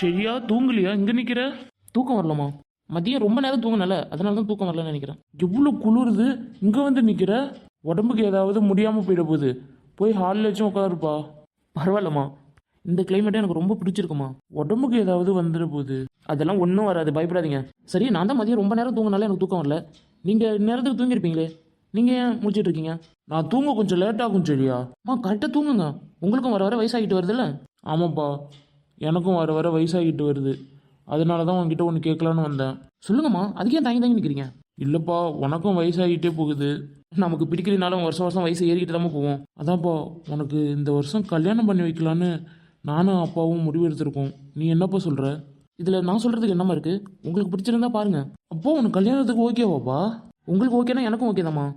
சரியா தூங்கலையா இங்க நிக்கிற? தூக்கம் வரலமா? மதியம் ரொம்ப நேரம் தூங்கினல, அதனால தான் தூக்கம் வரலன்னு நினைக்கிறேன். எவ்வளோ குளிருது, இங்க வந்து நிக்கிற. உடம்புக்கு ஏதாவது முடியாம போயிட போகுது. போய் ஹாலில் வச்சும் உட்காருப்பா. பரவாயில்லம்மா, இந்த கிளைமேட்டே எனக்கு ரொம்ப பிடிச்சிருக்குமா. உடம்புக்கு ஏதாவது வந்துட போகுது. அதெல்லாம் ஒன்றும் வராது, பயப்படாதீங்க. சரி, நான் தான் மதியம் ரொம்ப நேரம் தூங்கினால எனக்கு தூக்கம் வரல. நீங்க நேரத்துக்கு தூங்கியிருப்பீங்களே, நீங்க ஏன் முடிச்சிட்டு இருக்கீங்க? நான் தூங்க கொஞ்சம் லேட் ஆகும். சரியா கரெக்டாக தூங்குங்க. உங்களுக்கும் வர வர வயசாகிட்டு வருதுல்ல? ஆமாப்பா, எனக்கும் வர வர வயசாகிட்டு வருது. அதனால தான் உங்ககிட்ட ஒன்று கேட்கலான்னு வந்தேன். சொல்லுங்கம்மா, அதுக்கே தாங்கி தாங்கி நிற்கிறீங்க? இல்லைப்பா, உனக்கும் வயசாகிட்டே போகுது. நமக்கு பிடிக்கலனாலும் வருஷம் வருஷம் வயசு ஏறிக்கிட்டு தான் போவோம். அதான்ப்பா, உனக்கு இந்த வருஷம் கல்யாணம் பண்ணி வைக்கலான்னு நானும் அப்பாவும் முடிவு எடுத்திருக்கோம். நீ என்னப்பா சொல்கிற? இதில் நான் சொல்கிறதுக்கு என்னம்மா இருக்குது? உங்களுக்கு பிடிச்சிருந்தா பாருங்கள். அப்போ உனக்கு கல்யாணத்துக்கு ஓகேவாப்பா? உங்களுக்கு ஓகேனா எனக்கும் ஓகே தாம்மா.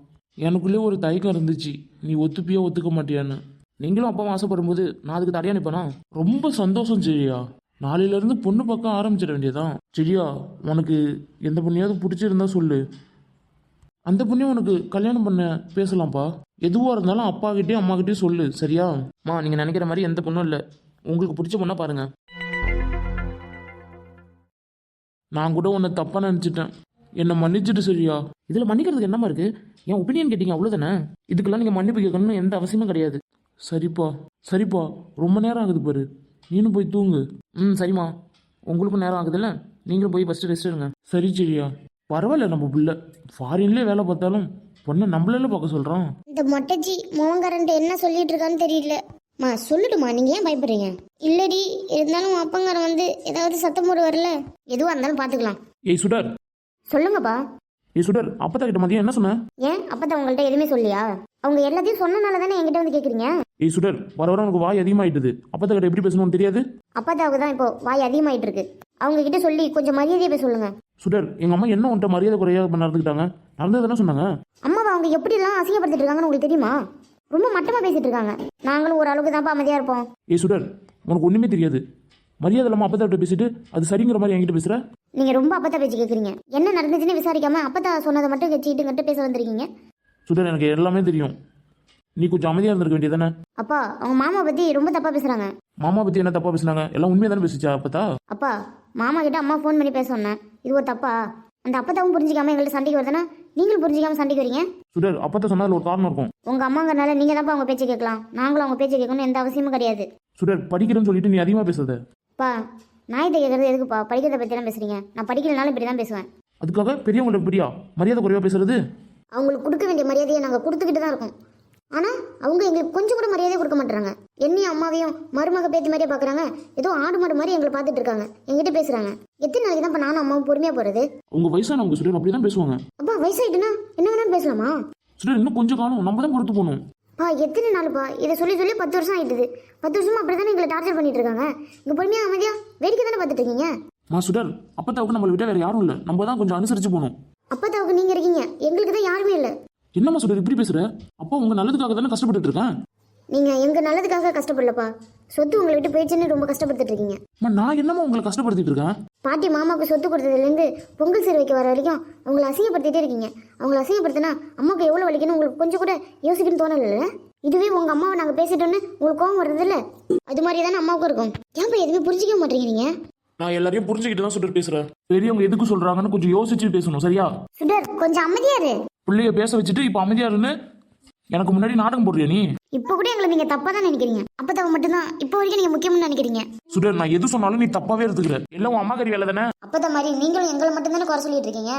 எனக்குள்ளே ஒரு தயக்கம் இருந்துச்சு, நீ ஒத்துப்பியா ஒத்துக்க மாட்டியான்னு. நீங்களும் அப்பாவும் ஆசைப்படும் போது நான் அதுக்கு தடையா நிற்பேனா? ரொம்ப சந்தோஷம். சரியா, நாளையிலேருந்து பொண்ணு பக்கம் ஆரம்பிச்சிட வேண்டியதான். சரியா, உனக்கு எந்த பொண்ணையாவது பிடிச்சிருந்தா சொல்லு, அந்த பொண்ணையும் உனக்கு கல்யாணம் பண்ண பேசலாம்ப்பா. எதுவாக இருந்தாலும் அப்பா கிட்டேயும் அம்மா கிட்டேயும் சொல்லு. சரியா மா? நீங்கள் நினைக்கிற மாதிரி எந்த பொண்ணும் இல்லை. உங்களுக்கு பிடிச்ச பொண்ணா பாருங்க. நான் கூட உன்னை தப்பா நினச்சிட்டேன், என்னை மன்னிச்சுட்டு. சரியா? இதில் மன்னிக்கிறதுக்கு என்னமா இருக்கு? என் ஒப்பீனியன் கேட்டீங்க, அவ்வளோதானே. இதுக்கெல்லாம் நீங்கள் மன்னிப்பு கேட்கணும்னு எந்த அவசியமும் கிடையாது. சரிப்பா சரிப்பா, ரொம்ப நேரம் ஆகுது பாரு, நீனும் போய் தூங்கு. சரிம்மா, உங்களுக்கும் நேரம் ஆகுதுல்ல, நீங்களும் போய் ஃபஸ்ட்டு ரெஸ்ட் எடுங்க. சரி. சரியா, பரவாயில்ல, நம்ம பிள்ளை ஃபாரின்லேயே வேலை பார்த்தாலும் பொண்ணை நம்மளால பார்க்க சொல்கிறான். இந்த மொட்டைச்சி மோகங்காரன்ட்டு என்ன சொல்லிட்டு இருக்கான்னு தெரியல. மா சொல்லட்டுமா, நீங்க ஏன் பயப்படுறீங்க? இல்லடி, இருந்தாலும் அப்பங்காரன் வந்து ஏதாவது சத்தம் போடு வரல. எதுவா இருந்தாலும் பாத்துக்கலாம். ஏய் சுடர். சொல்லுங்கப்பா. ஏய் சுடர், அப்பத்தா கிட்ட மதியம் என்ன சொன்ன? ஏன் அப்பத்தா உங்கள்கிட்ட எதுவுமே சொல்லியா? அவங்க எல்லாத்தையும் சொன்னனால தானே என்கிட்ட வந்து கேக்குறீங்க. ஏய் சுடர், வர வர உனக்கு வாய் அதிகமாயிட்டுது. அப்பத்தா கிட்ட எப்படி பேசணும்னு தெரியாது? அப்பத்தாவுக்கு தான் இப்போ வாய் அதிகமாயிட்டு இருக்கு. அவங்க கிட்ட சொல்லி கொஞ்சம் மரியாதையை போய் சொல்லுங்க. சுடர், எங்க அம்மா என்ன உன்ட்ட மரியாதை குறையா நடந்துக்கிட்டாங்க? நடந்ததுன்னு சொன்னாங்க. அம்மாவை அவங்க எப்படி எல்லாம் அசிங்கப்படுத்திட்டு இருக்காங்கன்னு உங்களுக்கு தெரியுமா? ரொம்ப மட்டமா பேசிட்டு இருக்காங்க. நாங்களும் ஒரு அளவுக்கு தான்ப்பா அமைதியா இருப்போம். ஏய் சுடர், உனக்கு ஒண்ணுமே தெரியாது. மரியாதை இல்லாம அப்பத்தா கிட்ட பேசிட்டு அது சரிங்கிற மாதிரி என்கிட்ட பேசுற. நீங்க ரொம்ப அப்பத்தா பேச்சு கேக்குறீங்க. என்ன நடந்துச்சுன்னு விசாரிக்காம அப்பத்தா சொன்னதை மட்டும் வச்சுக்கிட்டு கிட்ட பேச வந்திருக்கீங்க. சுடர், எனக்கு எல்லாமே தெரியும். நீ கொஞ்சம் அமைதியா இருந்திருக்க வேண்டியதானே? அப்பா, அவங்க மாமா பத்தி ரொம்ப தப்பா பேசுறாங்க. மாமா பத்தி என்ன தப்பா பேசுனாங்க? எல்லாம் உண்மையா தானே பேசிச்சா அப்பத்தா? அப்பா, மாமா கிட்ட அம்மா ஃபோன் பண்ணி பேச சொன்னேன். இது ஒரு தப்பா? அந்த அப்பத்தாவும் புரிஞ்சிக்காம எங்கள்ட்ட சண்டைக்கு வருதுன்னா நீங்களும் புரிஞ்சிக்காம சண்டைக்கு வரீங்க. சுடர், அப்பத்தா சொன்னதுல ஒரு காரணம் இருக்கும். உங்க அம்மாங்கறனால நீங்க தான் அவங்க பேச்சை கேட்கலாம். நாங்களும் அவங்க பேச்சை கேட்கணும்னு எந்த அவசியமும் கிடையாது. சுடர், படிக்கிறேன்னு சொல்லிட்டு நீ அதிகமா பேசுறத. பா, நான் இதை கேட்கறது எதுக்குப்பா? படிக்கிறத பத்தி தான் பேசுறீங்க. நான் படிக்கலனாலும் இப்படி தான் பேசுவேன். அதுக்காக பெரியவங்களுக்கு பிரியா மரியாதை குறைவா பேசுறது? அவங்களுக்கு கொடுக்க வேண்டிய மரியாதையை நாங்க கொடுத்துக்கிட்டு தான் இருக்கோம். ஆனா அவங்க எங்களுக்கு கொஞ்சம் கூட மரியாதை கொடுக்க மாட்டாங்க. என்னையும் அம்மாவையும் மருமக பேத்தி மாதிரியே பாக்குறாங்க. ஏதோ ஆடு மாடு மாதிரி எங்களை பார்த்துட்டு இருக்காங்க. எங்கிட்ட பேசுறாங்க. எத்தனை நாளைக்கு தான் நானும் அம்மாவும் பொறுமையா போறது? உங்க வயசானவங்க சுடர் அப்படிதான் பேசுவாங்க. அப்பா, வயசாயிட்டுனா என்ன வேணாலும் பேசலாமா? சுடர், இன்னும் கொஞ்சம் காலம் நம்ம தான் பொறுத்து போகணும். பா, எத்தனை நாளுப்பா இதை சொல்லி சொல்லி 10 வருஷம் ஆயிட்டுது. 10 வருஷமா அப்படித்தானே எங்களை டார்ச்சர் பண்ணிட்டு இருக்காங்க. இங்க பொறுமையா அமைதியா வேடிக்கை தானே பார்த்துட்டு இருக்கீங்க. சுடர், அப்பத்தாவுக்கு நம்மளை விட வேற யாரும் இல்ல, நம்ம தான் கொஞ்சம் அனுசரிச்சு போகணும். அப்பத்தாவுக்கு நீங்க இருக்கீங்க, எங்களுக்கு தான் யாருமே இல்ல. என்னம்மா சுடர் இப்படி பேசுற? அப்பா உங்க நல்லதுக்காக தானே கஷ்டப்பட்டு இருக்கேன். நீங்க எங்க நல்லதுக்காக கஷ்டப்படலப்பா. சொத்து உங்களை விட்டு போயிடுச்சுன்னு ரொம்ப கஷ்டப்பட்டுட்டு இருக்கீங்க. நான் என்னமா உங்களை கஷ்டப்படுத்திட்டு இருக்கேன்? பாட்டி மாமாவுக்கு சொத்து கொடுத்ததுலேருந்து பொங்கல் சீர் வைக்க வர வரைக்கும் அவங்களை அசிங்கப்படுத்திட்டே இருக்கீங்க. அவங்களை அசிங்கப்படுத்தினா அம்மாவுக்கு எவ்வளோ வலிக்கணும் உங்களுக்கு கொஞ்சம் கூட யோசிக்கணும்னு தோணல. இதுவே உங்க அம்மாவை நாங்கள் பேசிட்டோன்னு உங்களுக்கு கோவம் வருது இல்ல? அது மாதிரி தானே அம்மாவுக்கும் இருக்கும். ஏன்பா எதுவுமே புரிஞ்சிக்க மாட்டீங்க நீங்க? நான் எல்லாரையும் புரிஞ்சுக்கிட்டு தான் சுடர் பேசுறேன். பெரியவங்க எதுக்கு சொல்றாங்கன்னு கொஞ்சம் யோசிச்சு பேசணும். சரியா? சுடர், கொஞ்சம் அமைதியா இரு. பிள்ளைய பேச வச்சுட்டு இப்ப அமைதியா இருன்னு எனக்கு முன்னாடி நாடகம் போடுறியா நீ? இப்போ கூட எங்களை நீங்க தப்பா தான் நினைக்கிறீங்க. அப்பத்தாவை மட்டும்தான் இப்போ வரைக்கும் நீங்க முக்கியம்னு நினைக்கிறீங்க. சுடர், நான் எது சொன்னாலும் நீ தப்பாவே எடுத்துக்கிற. எல்லாம் அம்மா கறி வேலை தானே. அப்பத்தா மாதிரி நீங்களும் எங்களை மட்டும்தானே குறை சொல்லிட்டு இருக்கீங்க.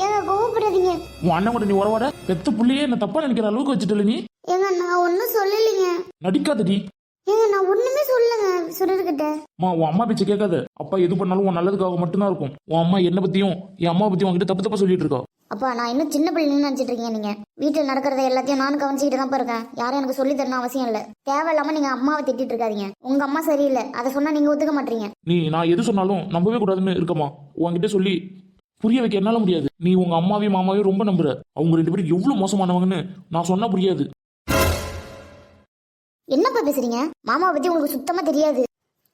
ஏங்க கோவப்படாதீங்க. உன் அண்ணன் கூட நீ உறவாட பெத்த புள்ளையே என்ன தப்பா நினைக்கிற அளவுக்கு வச்சுட்டல நீ. ஏங்க நான் ஒன்னும் சொல்லலைங்க. நடிக்காதடி. ஏங்க நான் ஒண்ணுமே சொல்லலங்க சுடர்கிட்ட. உன் அம்மா பேச்சு கேட்காத. அப்பா எது பண்ணாலும் உன் நல்லதுக்காக மட்டும்தான் இருக்கும். உன் அம்மா என்ன பத்தியும் என் அம்மா பத்தியும் உங்ககிட்ட தப்பு தப்பா சொல்லிட்டு இருக்கா. அப்பா, நான் இன்னும் சின்ன பிள்ளைன்னு நினைச்சிட்டு இருக்கீங்க நீங்க. வீட்டில் நடக்கிறத எல்லாத்தையும் நானும் கவனிச்சுக்கிட்டு தான் இருக்கேன். யாரும் எனக்கு சொல்லி தரணும் அவசியம் இல்லை. தேவையில்லாம நீங்க அம்மாவை திட்டிட்டு இருக்காதீங்க. உங்க அம்மா சரியில்லை, அதை சொன்னா நீங்க ஒத்துக்க மாட்டீங்க. நான் எது சொன்னாலும் நம்பவே கூடாதுன்னு இருக்கமா. உன்கிட்ட சொல்லி புரிய வைக்க என்னால முடியாது. நீ உங்க அம்மாவையும் மாமாவையும் ரொம்ப நம்புற. அவங்க 2 பேரும் எவ்வளவு மோசமானவங்கன்னு நான் சொன்னா புரியாது. என்னப்பா பேசுறீங்க? மாமாவை பத்தி உங்களுக்கு சுத்தமா தெரியாது.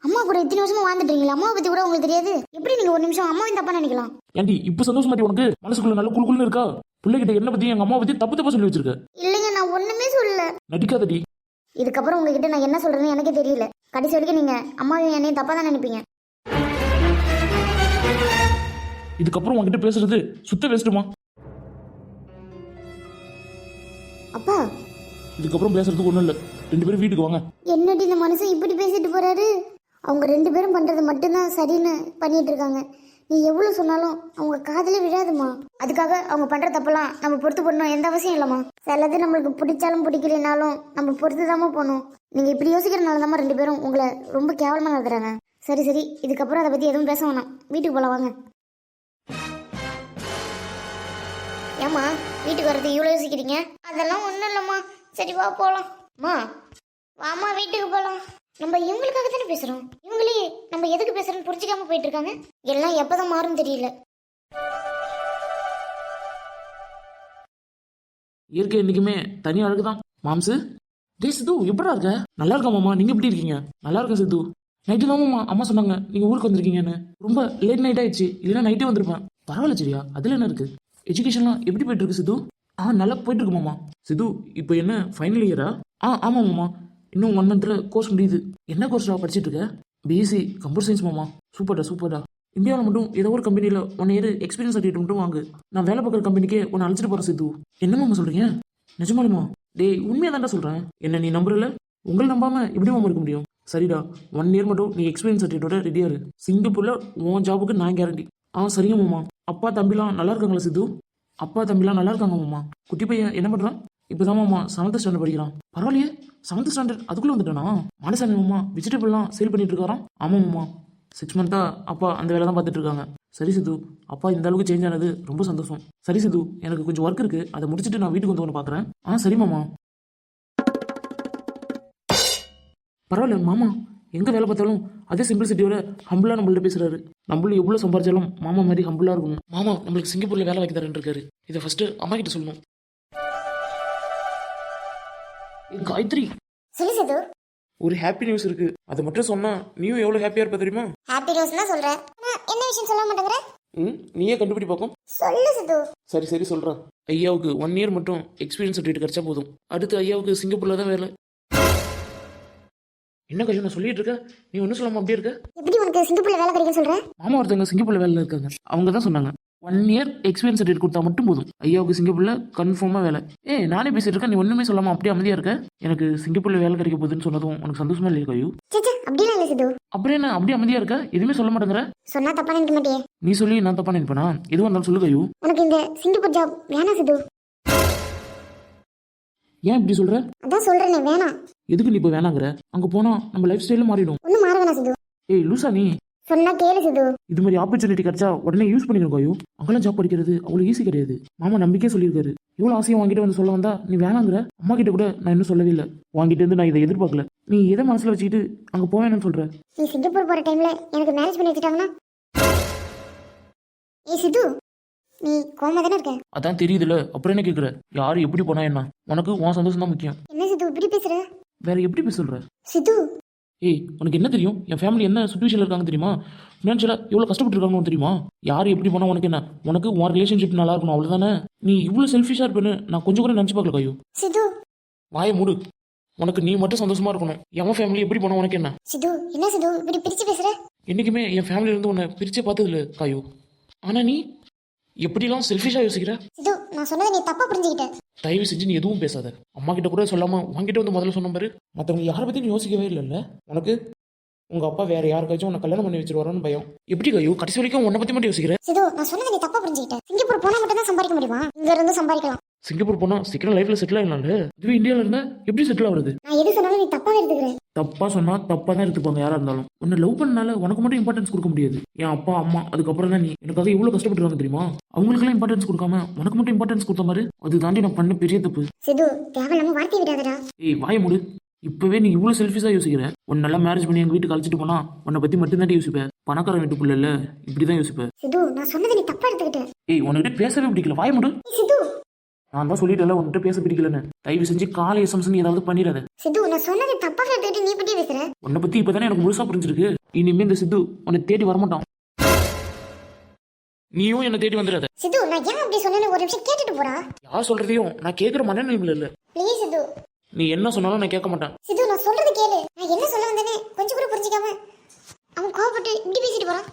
அம்மா கூட இத்தனை வருஷமா வாழ்ந்துட்டீங்களா? அம்மாவை பத்தி கூட உங்களுக்கு தெரியாது? எப்படி நீங்க ஒரு நிமிஷம் அம்மாவையும் தப்பா நினைக்கலாம்? ஏண்டி இப்ப சந்தோஷமாட்டி உனக்கு மனசுக்குள்ள நல்ல குழுக்குள்ள இருக்கா? பிள்ளைகிட்ட என்ன பத்தி எங்க அம்மா பத்தி தப்பு தப்பா சொல்லி வச்சிருக்க. இல்லைங்க, நான் ஒண்ணுமே சொல்லல. நடிக்காதடி. இதுக்கப்புறம் உங்ககிட்ட நான் என்ன சொல்றேன்னு எனக்கே தெரியல. கடைசி வரைக்கும் நீங்கள் அம்மாவையும் என்னையும் தப்பாக தான் நினைப்பீங்க. இதுக்கப்புறம் உன்கிட்ட பேசுறது சுத்த வேஸ்ட்டுமா. அப்பா இதுக்கப்புறம் பேசுறதுக்கு ஒன்றும் இல்லை. 2 பேரும் வீட்டுக்கு வாங்க. என்னடி இந்த மனுஷன் இப்படி பேசிட்டு போறாரு? அவங்க 2 பேரும் பண்றது மட்டும்தான் சரின்னு பண்ணிட்டு இருக்காங்க. நீ எவ்வளவு சொன்னாலும் அவங்க காதுல விழாதுமா. அதுக்காக அவங்க பண்ற தப்பெல்லாம் நம்ம பொறுத்து போடணும் எந்த அவசியம் இல்லம்மா. சிலது நம்மளுக்கு பிடிச்சாலும் பிடிக்கலனாலும் நம்ம பொறுத்து தாமா போகணும். நீங்க இப்படி யோசிக்கிறனால தான் 2 பேரும் உங்களை ரொம்ப கேவலமா நடத்துறாங்க. சரி சரி, இதுக்கப்புறம் அதை பத்தி எதுவும் பேச வேணாம். வீட்டுக்கு போலாம் வாங்க. ஏம்மா வீட்டுக்கு வரது இவ்வளோ யோசிக்கிறீங்க? அதெல்லாம் ஒன்றும் இல்லைம்மா. சரி வா போகலாம். அம்மா வாம்மா வீட்டுக்கு போகலாம். நம்ம இவங்களுக்காக தானே பேசுகிறோம். இவங்களே நம்ம எதுக்கு பேசுகிறோன்னு புரிஞ்சிக்காம போயிட்டு இருக்காங்க. எல்லாம் எப்போதான் மாறும் தெரியல. இயற்கை என்றைக்குமே தனி அழகு தான். மாம்சு டே சித்து எப்படா இருக்க? நல்லா இருக்கா மாமா, நீங்க எப்படி இருக்கீங்க? நல்லா இருக்கேன் சித்து. நைட்டு தான் மாமா அம்மா சொன்னாங்க நீங்க ஊருக்கு வந்திருக்கீங்கன்னு. ரொம்ப லேட் நைட் ஆயிடுச்சு, இல்லைன்னா நைட்டே வந்திருப்பேன். பரவாயில்ல சரியா, அதுல என்ன இருக்கு? எஜுகேஷன்லாம் எப்படி போயிட்டு இருக்கு சித்து? நல்லா போயிட்டு இருக்கு மாமா. சித்து இப்போ என்ன ஃபைனல் இயரா? ஆமா மாமா, இன்னும் 1 மந்த்ல கோர்ஸ் முடியுது. என்ன கோர்ஸ்டா படிச்சிட்டு இருக்க? பிஎஸ்சி கம்ப்யூட்டர் சயின்ஸ் மாமா. சூப்பர்டா. இந்தியாவில் மட்டும் ஏதோ ஒரு கம்பெனியில் 1 இயர் எக்ஸ்பீரியன்ஸ் சர்டிஃபிகேட் மட்டும் வாங்கு. நான் வேலை பார்க்குற கம்பெனிக்கே உன்னை அழைச்சிட்டு போகிறேன் சித்து. என்ன மாமா சொல்றீங்க? நிஜமாலுமா? டேய் உண்மையாக தான்டா சொல்கிறேன். என்ன நீ நம்புறல? உங்களை நம்பாம எப்படி மாமா இருக்க முடியும்? சரிடா, 1 இயர் மட்டும் நீ எக்ஸ்பீரியன்ஸ் சர்டிஃபிகேட்டோட ரெடியா இரு. சிங்கப்பூர்ல உன் ஜாபுக்கு நான் கேரண்டி. சரிங்க மாமா. அப்பா தம்பிலாம் நல்லா இருக்காங்களா சித்து? அப்பா தம்பிலாம் நல்லா இருக்காங்க மாமா. குட்டி பையன் என்ன பண்றான்? இப்போதான் மாமா 7th ஸ்டாண்டர்ட் படிக்கிறான். பரவாயில்லையே, 7th ஸ்டாண்டர்ட் அதுக்குள்ள வந்துட்டானா? மாடசாமி மாமா வெஜிடபிள்லாம் சேல் பண்ணிட்டு இருக்காராம். ஆமா மாமா, 6 மந்த்தா அப்பா அந்த வேலை தான் பார்த்துட்டு இருக்காங்க. சரி சித்து, அப்பா இந்த அளவுக்கு சேஞ்ச் ஆனது ரொம்ப சந்தோஷம். சரி சித்து, எனக்கு கொஞ்சம் ஒர்க் இருக்கு, அதை முடிச்சுட்டு நான் வீட்டுக்கு வந்து ஒன்று பார்க்குறேன். சரி மாமா. பரவாயில்ல மாமா, எங்கே வேலை பார்த்தாலும் அதே சிம்பிளிசிட்டியோட ஹம்பிளாக நம்மள்ட்ட பேசுறாரு. நம்மளும் எவ்வளோ சம்பாரிச்சாலும் மாமா மாதிரி ஹம்பிளாக இருக்கணும். மாமா நம்மளுக்கு சிங்கப்பூரில் வேலை வைக்க தரேன் இருக்காரு. இதை ஃபர்ஸ்ட் அம்மா கிட்ட சொல்லணும். காயத்ரி, சொல்லு சித்து. ஒரு ஹாப்பி நியூஸ் இருக்கு. அதை மட்டும் சொன்னா நீயும் எவ்வளவு ஹாப்பியா இருப்ப தெரியுமா? ஹாப்பி நியூஸ் தான் சொல்றேன். என்ன விஷயம் சொல்ல மாட்டேங்கிற? நீயே கண்டுபிடி பார்க்கும். சொல்லு சித்து. சரி சொல்றேன். ஐயாவுக்கு 1 இயர் மட்டும் எக்ஸ்பீரியன்ஸ் சர்டிஃபிகேட் கிடைச்சா போதும். அடுத்து ஐயாவுக்கு சிங்கப்பூர்ல தான் வேலை. என்ன கையோ நான் சொல்லிட்டு இருக்கேன், நீ ஒன்றும் சொல்லாம அப்படியே இருக்க. எப்படி உனக்கு சிங்கப்பூர்ல வேலை கிடைக்கும் சொல்ற? மாமா ஒருத்தவங்க சிங்கப்பூர்ல வேலை இருக்காங்க, அவங்க தான் சொன்னாங்க 1 இயர் எக்ஸ்பீரியன்ஸ் சர்டிஃபிகேட் கொடுத்தா மட்டும் போதும் ஐயாவுக்கு சிங்கப்பூர்ல கன்ஃபார்மா வேலை. நானே பேசிட்டு இருக்கேன், நீ ஒண்ணுமே சொல்லாம அப்படியே அமைதியா இருக்க. எனக்கு சிங்கப்பூர்ல வேலை கிடைக்க போகுதுன்னு சொன்னதும் உனக்கு சந்தோஷமா இல்லையா கையோ? அப்படியே இல்லை சித்து. அப்புறம் என்ன அப்படியே அமைதியா இருக்க, எதுவுமே சொல்ல மாட்டேங்கிற? சொன்னா தப்பா நினைக்க மாட்டியே? நீ சொல்லி நான் தப்பா நினைப்பேனா? எதுவும் இருந்தாலும் சொல்லு கையோ. உனக்கு இந்த சிங்கப்பூர் ஜாப் வேணாம் சித்து. ஏன் இப்படி சொல்ற? அதான் சொல்றேனே வேணாம். எதுக்கு நீ இப்போ வேணாங்கிற? அங்க போனா நம்ம லைஃப் ஸ்டைலும் மாறிடும். ஒன்னும் மாற வேணாம் சித்து. லூசா நீ? சொன்னா கேளு சித்து. இது மாதிரி ஆப்பர்ச்சுனிட்டி கிடைச்சா உடனே யூஸ் பண்ணிக்கணும் கையோ. அங்கெல்லாம் ஜாப் படிக்கிறது அவ்வளோ ஈஸி கிடையாது. மாமா நம்பிக்கையே சொல்லியிருக்காரு. இவ்வளோ ஆசையை வாங்கிட்டு வந்து சொல்ல வந்தா நீ வேணாங்கிற? அம்மா கிட்ட கூட நான் இன்னும் சொல்லவே இல்லை. வாங்கிட்டு இருந்து நான் இதை எதிர்பார்க்கல. நீ எதை மனசுல வச்சுக்கிட்டு அங்க போவேன்னு சொல்ற? நீ சிங்கப்பூர் போற டைம்ல எனக்கு மேரேஜ் பண்ணி வச்சுட்டாங்கன்னா? சித்து, நீ கோமா தானே இருக்க? அதான் தெரியுதுல, அப்புறம் என்ன கேட்குற? யாரு எப்படி போனா என்ன? உனக்கு உன் சந்தோஷம் தான் முக்கியம். என்ன சித்து இப்படி பேசுற? வேற எப்படி பேச சொல்ற? சித்து, உனக்கு என்ன தெரியும்? என் ஃபேமிலி என்ன சுச்சுவேஷன்ல இருக்காங்க தெரியுமா? ஃபினான்ஷியலா எவ்வளவு கஷ்டப்பட்டு இருக்காங்கன்னு தெரியுமா? யாரு எப்படி போனா உனக்கு என்ன? உனக்கு உன் ரிலேஷன்ஷிப் நல்லா இருக்கணும், அவ்வளவுதானே? நீ இவ்வளவு செல்ஃபிஷா இருப்பேன்னு நான் கொஞ்சம் கூட நினைச்சு பார்க்கல கையோ. சித்து, வாயை மூடு. உனக்கு நீ மட்டும் சந்தோஷமா இருக்கணும். என் ஃபேமிலி எப்படி போனா உனக்கு என்ன? சித்து, என்ன சித்து இப்படி பிரிச்சு பேசுற? என்னைக்குமே என் ஃபேமிலில இருந்து உன்னை பிரிச்சே பார்த்தது இல்லை காயோ. ஆனா நீ எப்படிலாம் செல்ஃபிஷா யோசிக்கிற? சித்து, நான் சொன்னதை நீ தப்பா புரிஞ்சுக்கிட்ட. தயவு செஞ்சு நீ எதுவும் பேசாத. அம்மா கிட்ட கூட சொல்லாம உன்கிட்ட வந்து முதல்ல சொன்ன பாரு. மற்றவங்க யாரை பத்தி நீ யோசிக்கவே இல்லைல்ல. உனக்கு உங்க அப்பா வேற யாருக்காச்சும் உன்னை கல்யாணம் பண்ணி வச்சிருவாரோன்னு பயம். எப்படி கையோ கடைசி வரைக்கும் உன்னை பத்தி மட்டும் யோசிக்கிற? சித்து, நான் சொன்னதை நீ தப்பா புரிஞ்சுக்கிட்ட. சிங்கப்பூர் போனா மட்டும் தான் சம்பாதிக்க முடியுமா? இங்க இருந்து சம்பாதிக்கலாம். சிங்கப்பூர் போனா சீக்கிரம் லைஃப்ல செட்டில் ஆகலாம்ல. இதுவே இந்தியாவில இருந்தா எப்படி செட்டில் ஆகுறது? நான் எது சொன்னாலும் நீ தப்பா எடுத்துக்கிற. தப்பா சொன்னா தப்பா தான் எடுத்துப்பாங்க யாரா இருந்தாலும். உன்னை லவ் பண்ணனால உனக்கு மட்டும் இம்பார்ட்டன்ஸ் கொடுக்க முடியாது. என் அப்பா அம்மா அதுக்கப்புறம் தான் நீ. எனக்காக எவ்வளவு கஷ்டப்பட்டுருவாங்க தெரியுமா? அவங்களுக்கெல்லாம் இம்பார்ட்டன்ஸ் கொடுக்காம உனக்கு மட்டும் இம்பார்ட்டன்ஸ் கொடுத்த மாதிரி. அது தாண்டி நான் பண்ண பெரிய தப்பு. சித்து, தேவையில்லாம வார்த்தை விடாதடா. வாய மூடு. இப்பவே நீ இவ்வளவு செல்ஃபிஷா யோசிக்கிற. உன்னை நல்லா மேரேஜ் பண்ணி எங்க வீட்டுக்கு அழைச்சிட்டு போனா உன்னை பத்தி மட்டும் தான் யோசிப்பேன். பணக்கார வீட்டுக்குள்ள இல்ல, இப்படிதான் யோசிப்பேன். சித்து, நான் சொன்னதை நீ தப்பா எடுத்துக்கிட்ட. உன்கிட்ட பேசவே பிடிக்கல. வாய மூடு. சித்து, நான் தான் சொல்லிட்டேன்ல உன்கிட்ட பேச பிடிக்கலன்னு. தயவு செஞ்சு காலை எஸ்எம்ஸ் ஏதாவது பண்ணிடாத. சித்து, நான் சொன்னதை தப்பா எடுத்துக்கிட்டு நீ பத்தி பேசுற. உன்னை பத்தி இப்பதானே எனக்கு முழுசா புரிஞ்சிருக்கு. இனிமே இந்த சித்து உன்னை தேடி வரமாட்டான். நீயும் என்ன தேடி வந்துடாத. சித்து, நான் ஏன் அப்படி சொன்னேன்னு ஒரு நிமிஷம் கேட்டுட்டு போறா. யார் சொல்றதையும் நான் கேட்கிற மனநிலைமையில இல்ல. ப்ளீஸ் சித்து. நீ என்ன சொன்னாலும் நான் கேட்க மாட்டேன். சித்து, நான் சொல்றது கேளு. நான் என்ன சொல்ல வந்தேன்னு கொஞ்சம் புரிஞ்சுக்காம அவன் கோவப்பட்டு இப்படி பேசிட்டு போறான்.